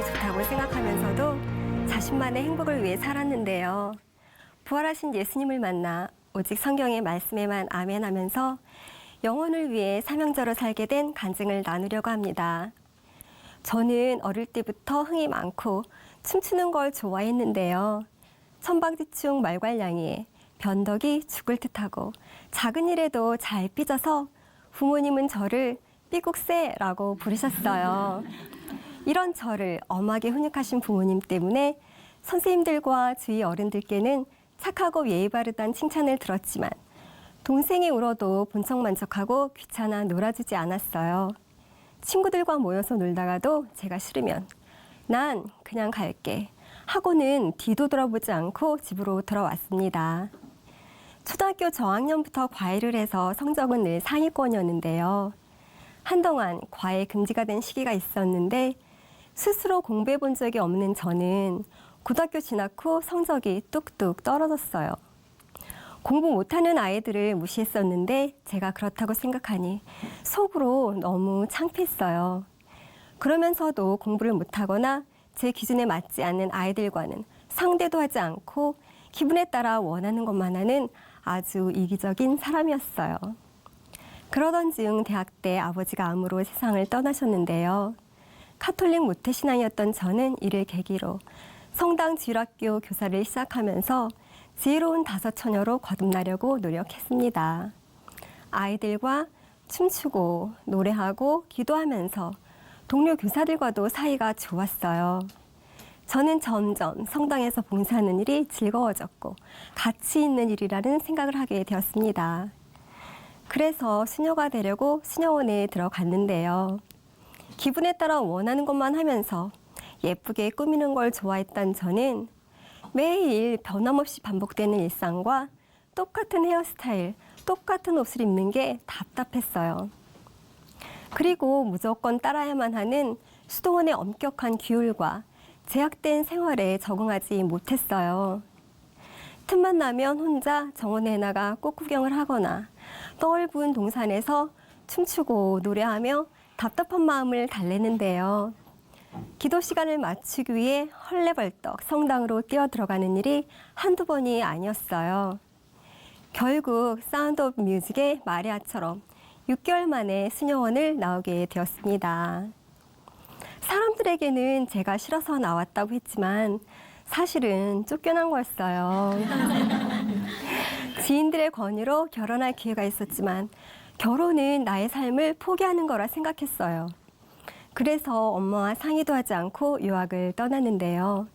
기분이 좋다고 생각하면서도 자신만의 행복을 위해 살았는데요. 부활하신 예수님을 만나 오직 성경의 말씀에만 아멘하면서 영혼을 위해 사명자로 살게 된 간증을 나누려고 합니다. 저는 어릴 때부터 흥이 많고 춤추는 걸 좋아했는데요. 천방지축 말괄량이에 변덕이 죽을 듯하고 작은 일에도 잘 삐져서 부모님은 저를 삐국새라고 부르셨어요. 이런 저를 엄하게 훈육하신 부모님 때문에 선생님들과 주위 어른들께는 착하고 예의 바르다는 칭찬을 들었지만 동생이 울어도 본척만척하고 귀찮아 놀아주지 않았어요. 친구들과 모여서 놀다가도 제가 싫으면 난 그냥 갈게 하고는 뒤도 돌아보지 않고 집으로 돌아왔습니다. 초등학교 저학년부터 과외를 해서 성적은 늘 상위권이었는데요. 한동안 과외 금지가 된 시기가 있었는데 스스로 공부해 본 적이 없는 저는 고등학교 진학 후 성적이 뚝뚝 떨어졌어요. 공부 못하는 아이들을 무시했었는데 제가 그렇다고 생각하니 속으로 너무 창피했어요. 그러면서도 공부를 못하거나 제 기준에 맞지 않는 아이들과는 상대도 하지 않고 기분에 따라 원하는 것만 하는 아주 이기적인 사람이었어요. 그러던 중 대학 때 아버지가 암으로 세상을 떠나셨는데요. 카톨릭 모태신앙이었던 저는 이를 계기로 성당 지율학교 교사를 시작하면서 지혜로운 다섯 처녀로 거듭나려고 노력했습니다. 아이들과 춤추고 노래하고 기도하면서 동료 교사들과도 사이가 좋았어요. 저는 점점 성당에서 봉사하는 일이 즐거워졌고 가치 있는 일이라는 생각을 하게 되었습니다. 그래서 수녀가 되려고 수녀원에 들어갔는데요. 기분에 따라 원하는 것만 하면서 예쁘게 꾸미는 걸 좋아했던 저는 매일 변함없이 반복되는 일상과 똑같은 헤어스타일, 똑같은 옷을 입는 게 답답했어요. 그리고 무조건 따라야만 하는 수도원의 엄격한 규율과 제약된 생활에 적응하지 못했어요. 틈만 나면 혼자 정원에 나가 꽃구경을 하거나 넓은 동산에서 춤추고 노래하며 답답한 마음을 달래는데요. 기도 시간을 맞추기 위해 헐레벌떡 성당으로 뛰어들어가는 일이 한두 번이 아니었어요. 결국 사운드 오브 뮤직의 마리아처럼 6개월 만에 수녀원을 나오게 되었습니다. 사람들에게는 제가 싫어서 나왔다고 했지만 사실은 쫓겨난 거였어요. 지인들의 권유로 결혼할 기회가 있었지만 결혼은 나의 삶을 포기하는 거라 생각했어요. 그래서 엄마와 상의도 하지 않고 유학을 떠났는데요.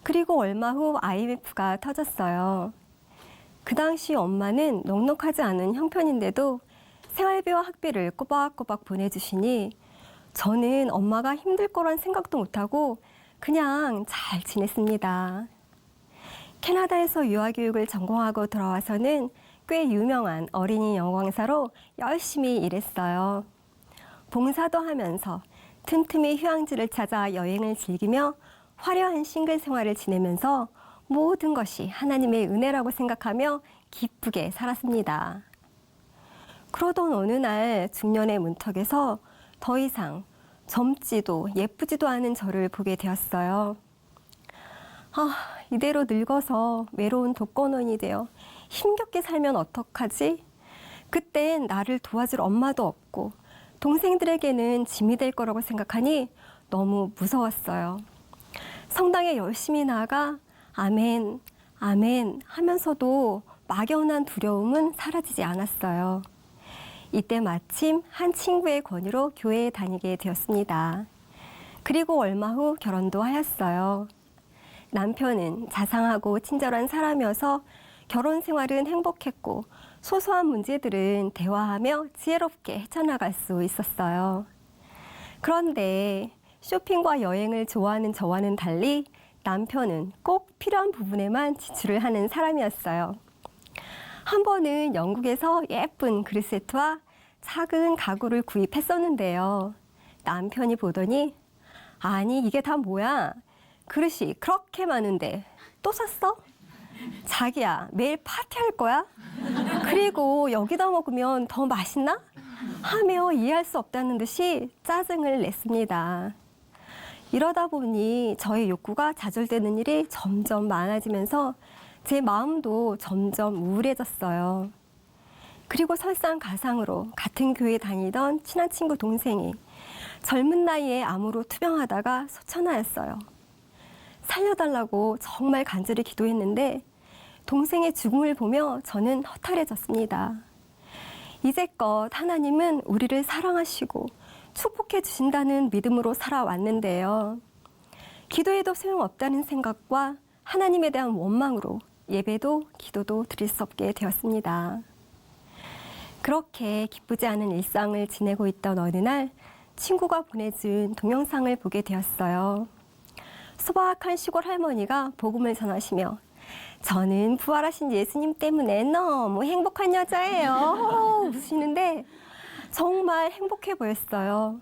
그리고 얼마 후 IMF가 터졌어요. 그 당시 엄마는 넉넉하지 않은 형편인데도 생활비와 학비를 꼬박꼬박 보내주시니 저는 엄마가 힘들 거란 생각도 못하고 그냥 잘 지냈습니다. 캐나다에서 유아교육을 전공하고 돌아와서는 꽤 유명한 어린이 영광사로 열심히 일했어요. 봉사도 하면서 틈틈이 휴양지를 찾아 여행을 즐기며 화려한 싱글 생활을 지내면서 모든 것이 하나님의 은혜라고 생각하며 기쁘게 살았습니다. 그러던 어느 날 중년의 문턱에서 더 이상 젊지도 예쁘지도 않은 저를 보게 되었어요. 이대로 늙어서 외로운 독거노인이 되어 힘겹게 살면 어떡하지? 그땐 나를 도와줄 엄마도 없고 동생들에게는 짐이 될 거라고 생각하니 너무 무서웠어요. 성당에 열심히 나아가 아멘, 아멘 하면서도 막연한 두려움은 사라지지 않았어요. 이때 마침 한 친구의 권유로 교회에 다니게 되었습니다. 그리고 얼마 후 결혼도 하였어요. 남편은 자상하고 친절한 사람이어서 결혼 생활은 행복했고 소소한 문제들은 대화하며 지혜롭게 헤쳐나갈 수 있었어요. 그런데 쇼핑과 여행을 좋아하는 저와는 달리 남편은 꼭 필요한 부분에만 지출을 하는 사람이었어요. 한 번은 영국에서 예쁜 그릇 세트와 작은 가구를 구입했었는데요. 남편이 보더니 아니 이게 다 뭐야? 그릇이 그렇게 많은데 또 샀어? 자기야 매일 파티할 거야? 그리고 여기다 먹으면 더 맛있나? 하며 이해할 수 없다는 듯이 짜증을 냈습니다. 이러다 보니 저의 욕구가 좌절되는 일이 점점 많아지면서 제 마음도 점점 우울해졌어요. 그리고 설상가상으로 같은 교회 다니던 친한 친구 동생이 젊은 나이에 암으로 투병하다가 소천하였어요. 살려달라고 정말 간절히 기도했는데 동생의 죽음을 보며 저는 허탈해졌습니다. 이제껏 하나님은 우리를 사랑하시고 축복해 주신다는 믿음으로 살아왔는데요. 기도해도 소용없다는 생각과 하나님에 대한 원망으로 예배도 기도도 드릴 수 없게 되었습니다. 그렇게 기쁘지 않은 일상을 지내고 있던 어느 날 친구가 보내준 동영상을 보게 되었어요. 소박한 시골 할머니가 복음을 전하시며 저는 부활하신 예수님 때문에 너무 행복한 여자예요. 웃으시는데 정말 행복해 보였어요.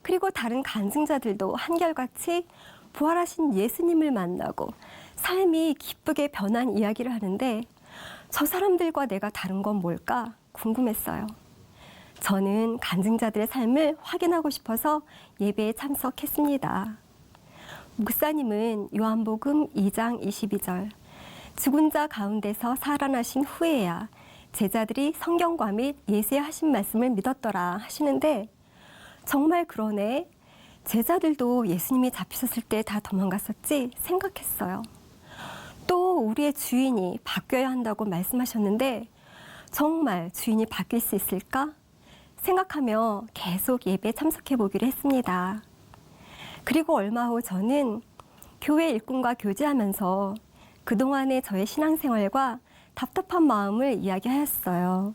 그리고 다른 간증자들도 한결같이 부활하신 예수님을 만나고 삶이 기쁘게 변한 이야기를 하는데 저 사람들과 내가 다른 건 뭘까 궁금했어요. 저는 간증자들의 삶을 확인하고 싶어서 예배에 참석했습니다. 목사님은 요한복음 2장 22절 죽은 자 가운데서 살아나신 후에야 제자들이 성경과 및 예수의 하신 말씀을 믿었더라 하시는데 정말 그러네. 제자들도 예수님이 잡히셨을 때 다 도망갔었지 생각했어요. 또 우리의 주인이 바뀌어야 한다고 말씀하셨는데 정말 주인이 바뀔 수 있을까? 생각하며 계속 예배에 참석해 보기로 했습니다. 그리고 얼마 후 저는 교회 일꾼과 교제하면서 그동안의 저의 신앙생활과 답답한 마음을 이야기하였어요.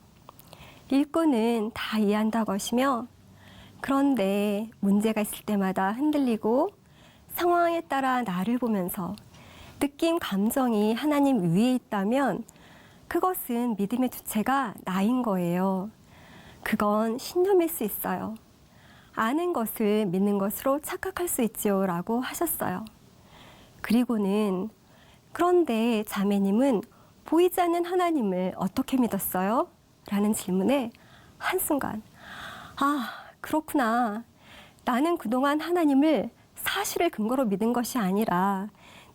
일꾼은 다 이해한다고 하시며 그런데 문제가 있을 때마다 흔들리고 상황에 따라 나를 보면서 느낌, 감정이 하나님 위에 있다면 그것은 믿음의 주체가 나인 거예요. 그건 신념일 수 있어요. 아는 것을 믿는 것으로 착각할 수 있지요 라고 하셨어요. 그리고는 그런데 자매님은 보이지 않는 하나님을 어떻게 믿었어요? 라는 질문에 한순간 아 그렇구나. 나는 그동안 하나님을 사실을 근거로 믿은 것이 아니라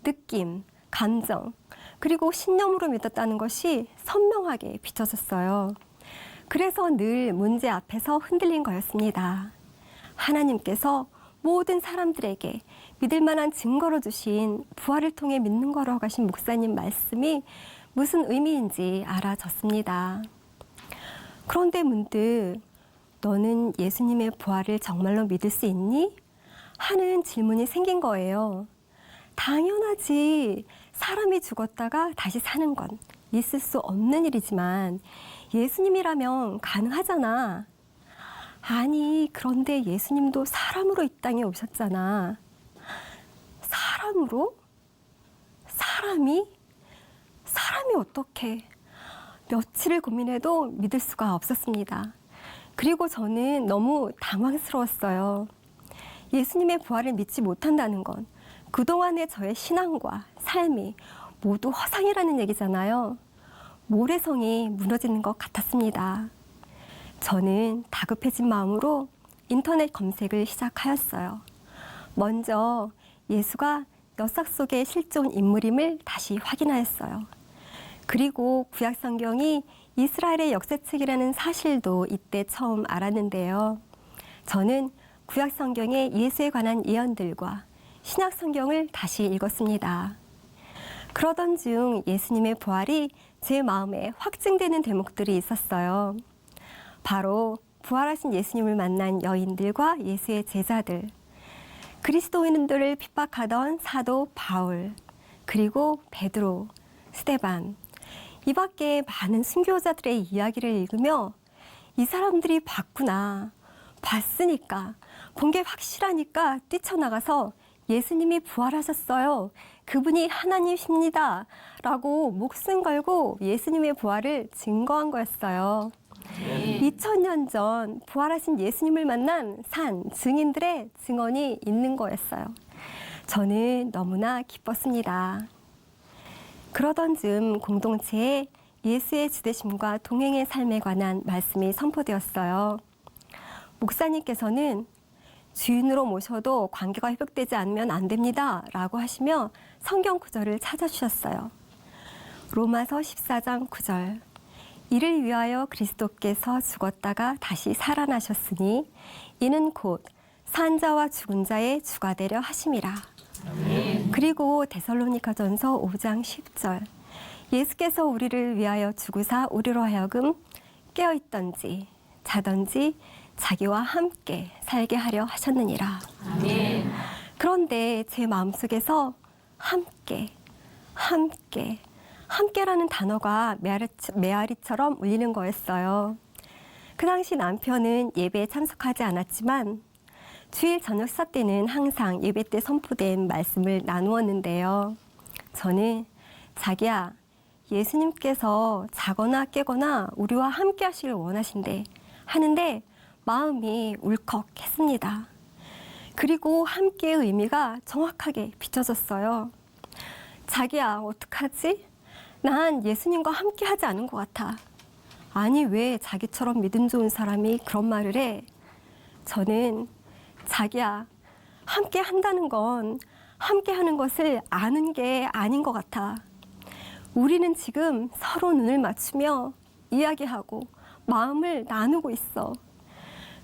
느낌, 감정, 그리고 신념으로 믿었다는 것이 선명하게 비춰졌어요. 그래서 늘 문제 앞에서 흔들린 거였습니다. 하나님께서 모든 사람들에게 믿을 만한 증거로 주신 부활을 통해 믿는 거라고 하신 목사님 말씀이 무슨 의미인지 알아졌습니다. 그런데 문득 너는 예수님의 부활을 정말로 믿을 수 있니? 하는 질문이 생긴 거예요. 당연하지. 사람이 죽었다가 다시 사는 건 있을 수 없는 일이지만 예수님이라면 가능하잖아. 아니, 그런데 예수님도 사람으로 이 땅에 오셨잖아. 사람으로? 사람이 어떻게? 며칠을 고민해도 믿을 수가 없었습니다. 그리고 저는 너무 당황스러웠어요. 예수님의 부활을 믿지 못한다는 건 그동안의 저의 신앙과 삶이 모두 허상이라는 얘기잖아요. 모래성이 무너지는 것 같았습니다. 저는 다급해진 마음으로 인터넷 검색을 시작하였어요. 먼저 예수가 엿삭 속의 실존 인물임을 다시 확인하였어요. 그리고 구약 성경이 이스라엘의 역사책이라는 사실도 이때 처음 알았는데요. 저는 구약 성경의 예수에 관한 예언들과 신약 성경을 다시 읽었습니다. 그러던 중 예수님의 부활이 제 마음에 확증되는 대목들이 있었어요. 바로 부활하신 예수님을 만난 여인들과 예수의 제자들, 그리스도인들을 핍박하던 사도 바울, 그리고 베드로, 스데반, 이 밖에 많은 순교자들의 이야기를 읽으며 이 사람들이 봤구나, 봤으니까, 본 게 확실하니까 뛰쳐나가서 예수님이 부활하셨어요. 그분이 하나님이십니다. 라고 목숨 걸고 예수님의 부활을 증거한 거였어요. 2000년 전 부활하신 예수님을 만난 산 증인들의 증언이 있는 거였어요. 저는 너무나 기뻤습니다. 그러던 즈음 공동체에 예수의 주되심과 동행의 삶에 관한 말씀이 선포되었어요. 목사님께서는 주인으로 모셔도 관계가 회복되지 않으면 안 됩니다. 라고 하시며 성경 구절을 찾아주셨어요. 로마서 14장 9절. 이를 위하여 그리스도께서 죽었다가 다시 살아나셨으니 이는 곧 산 자와 죽은 자의 주가 되려 하심이라. 아멘. 그리고 데살로니가전서 5장 10절. 예수께서 우리를 위하여 죽으사 우리로 하여금 깨어있던지 자던지 자기와 함께 살게 하려 하셨느니라. 아멘. 그런데 제 마음속에서 함께라는 단어가 메아리처럼 울리는 거였어요. 그 당시 남편은 예배에 참석하지 않았지만 주일 저녁 식사 때는 항상 예배 때 선포된 말씀을 나누었는데요. 저는 자기야, 예수님께서 자거나 깨거나 우리와 함께 하시길 원하신대 하는데 마음이 울컥했습니다. 그리고 함께의 의미가 정확하게 비춰졌어요. 자기야, 어떡하지? 난 예수님과 함께 하지 않은 것 같아. 아니, 왜 자기처럼 믿음 좋은 사람이 그런 말을 해? 저는 자기야, 함께 한다는 건 함께 하는 것을 아는 게 아닌 것 같아. 우리는 지금 서로 눈을 맞추며 이야기하고 마음을 나누고 있어.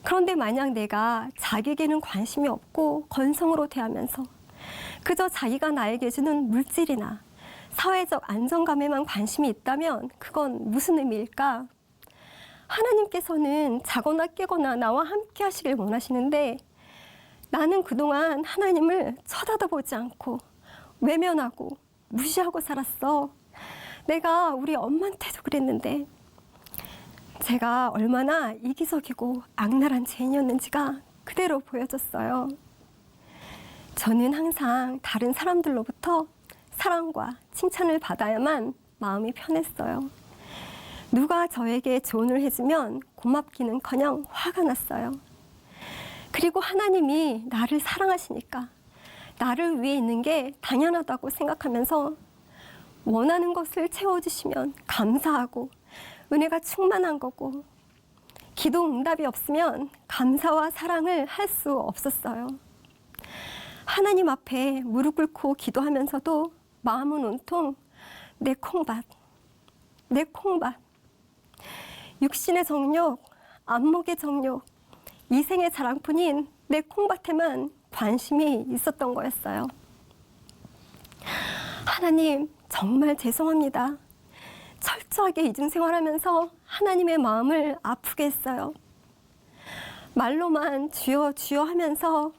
그런데 만약 내가 자기에게는 관심이 없고 건성으로 대하면서 그저 자기가 나에게 주는 물질이나 사회적 안정감에만 관심이 있다면 그건 무슨 의미일까? 하나님께서는 자거나 깨거나 나와 함께 하시길 원하시는데 나는 그동안 하나님을 쳐다보지 않고 외면하고 무시하고 살았어. 내가 우리 엄마한테도 그랬는데 제가 얼마나 이기적이고 악랄한 죄인이었는지가 그대로 보여졌어요. 저는 항상 다른 사람들로부터 사랑과 칭찬을 받아야만 마음이 편했어요. 누가 저에게 조언을 해주면 고맙기는커녕 화가 났어요. 그리고 하나님이 나를 사랑하시니까 나를 위해 있는 게 당연하다고 생각하면서 원하는 것을 채워주시면 감사하고 은혜가 충만한 거고 기도 응답이 없으면 감사와 사랑을 할 수 없었어요. 하나님 앞에 무릎 꿇고 기도하면서도 마음은 온통 내 콩밭, 육신의 정욕, 안목의 정욕, 이생의 자랑뿐인 내 콩밭에만 관심이 있었던 거였어요. 하나님, 정말 죄송합니다. 철저하게 이중 생활하면서 하나님의 마음을 아프게 했어요. 말로만 주여 주여 하면서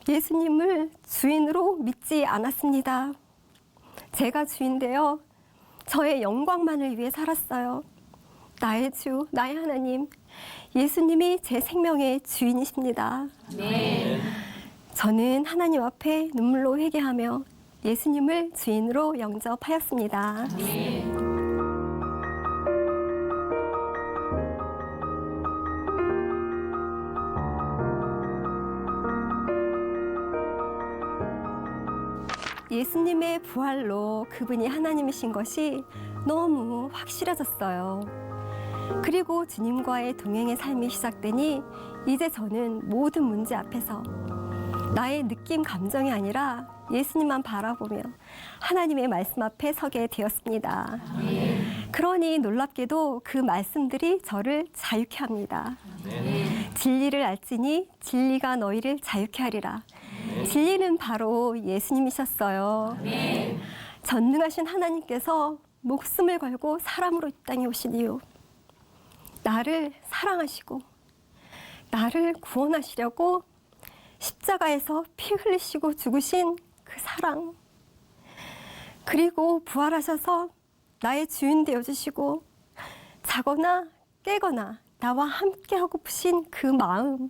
예수님을 주인으로 믿지 않았습니다. 제가 주인데요. 저의 영광만을 위해 살았어요. 나의 주, 나의 하나님, 예수님이 제 생명의 주인이십니다. 네. 저는 하나님 앞에 눈물로 회개하며 예수님을 주인으로 영접하였습니다. 네. 예수님의 부활로 그분이 하나님이신 것이 너무 확실해졌어요. 그리고 주님과의 동행의 삶이 시작되니 이제 저는 모든 문제 앞에서 나의 느낌, 감정이 아니라 예수님만 바라보며 하나님의 말씀 앞에 서게 되었습니다. 그러니 놀랍게도 그 말씀들이 저를 자유케 합니다. 진리를 알지니 진리가 너희를 자유케 하리라. 진리는 바로 예수님이셨어요. 전능하신 하나님께서 목숨을 걸고 사람으로 이 땅에 오신 이유, 나를 사랑하시고 나를 구원하시려고 십자가에서 피 흘리시고 죽으신 그 사랑, 그리고 부활하셔서 나의 주인 되어주시고 자거나 깨거나 나와 함께 하고프신 그 마음,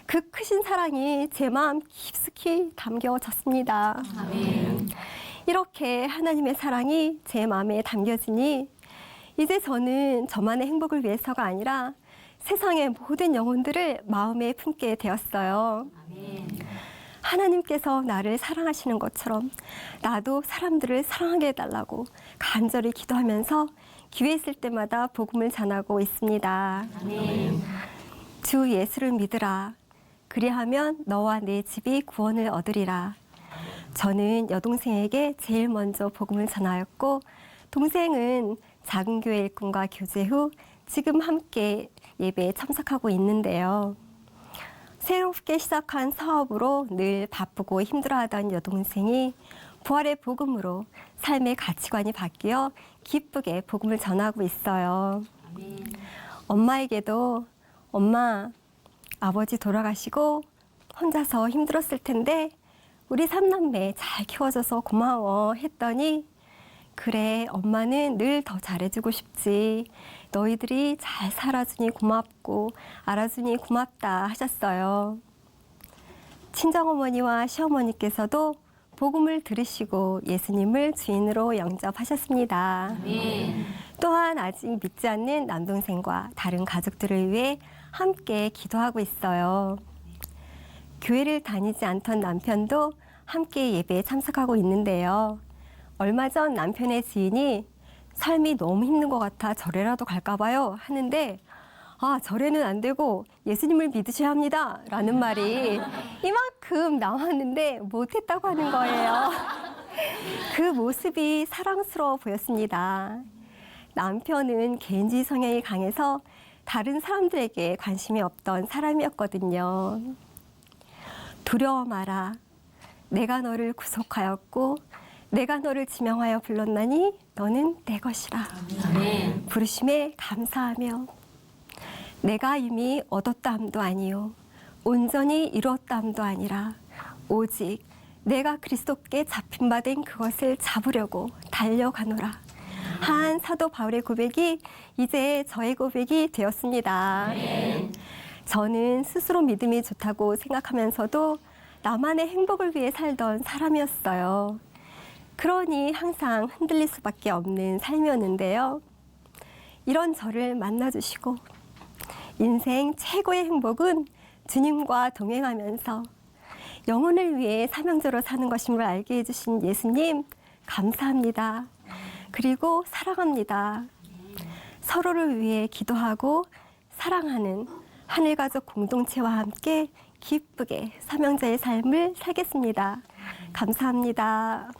그 크신 사랑이 제 마음 깊숙이 담겨졌습니다. 아멘. 이렇게 하나님의 사랑이 제 마음에 담겨지니 이제 저는 저만의 행복을 위해서가 아니라 세상의 모든 영혼들을 마음에 품게 되었어요. 아멘. 하나님께서 나를 사랑하시는 것처럼 나도 사람들을 사랑하게 해달라고 간절히 기도하면서 기회 있을 때마다 복음을 전하고 있습니다. 아멘. 주 예수를 믿으라. 그리하면 너와 내 집이 구원을 얻으리라. 저는 여동생에게 제일 먼저 복음을 전하였고 동생은 작은 교회 일꾼과 교제 후 지금 함께 예배에 참석하고 있는데요. 새롭게 시작한 사업으로 늘 바쁘고 힘들어하던 여동생이 부활의 복음으로 삶의 가치관이 바뀌어 기쁘게 복음을 전하고 있어요. 엄마에게도 엄마, 아버지 돌아가시고 혼자서 힘들었을 텐데 우리 삼남매 잘 키워줘서 고마워 했더니 그래, 엄마는 늘 더 잘해주고 싶지. 너희들이 잘 살아주니 고맙고 알아주니 고맙다 하셨어요. 친정어머니와 시어머니께서도 복음을 들으시고 예수님을 주인으로 영접하셨습니다. 또한 아직 믿지 않는 남동생과 다른 가족들을 위해 함께 기도하고 있어요. 교회를 다니지 않던 남편도 함께 예배에 참석하고 있는데요. 얼마 전 남편의 지인이 삶이 너무 힘든 것 같아 절에라도 갈까 봐요 하는데 절에는 안 되고 예수님을 믿으셔야 합니다 라는 말이 이만큼 나왔는데 못했다고 하는 거예요. 그 모습이 사랑스러워 보였습니다. 남편은 개인주의 성향이 강해서 다른 사람들에게 관심이 없던 사람이었거든요. 두려워 마라. 내가 너를 구속하였고 내가 너를 지명하여 불렀나니 너는 내 것이라. 부르심에 감사하며 내가 이미 얻었다 함도 아니요 온전히 이루었다 함도 아니라 오직 내가 그리스도께 잡힌 바 된 그것을 잡으려고 달려가노라. 한 사도 바울의 고백이 이제 저의 고백이 되었습니다. 저는 스스로 믿음이 좋다고 생각하면서도 나만의 행복을 위해 살던 사람이었어요. 그러니 항상 흔들릴 수밖에 없는 삶이었는데요. 이런 저를 만나주시고 인생 최고의 행복은 주님과 동행하면서 영혼을 위해 사명자로 사는 것임을 알게 해주신 예수님 감사합니다. 그리고 사랑합니다. 서로를 위해 기도하고 사랑하는 하늘가족 공동체와 함께 기쁘게 사명자의 삶을 살겠습니다. 감사합니다.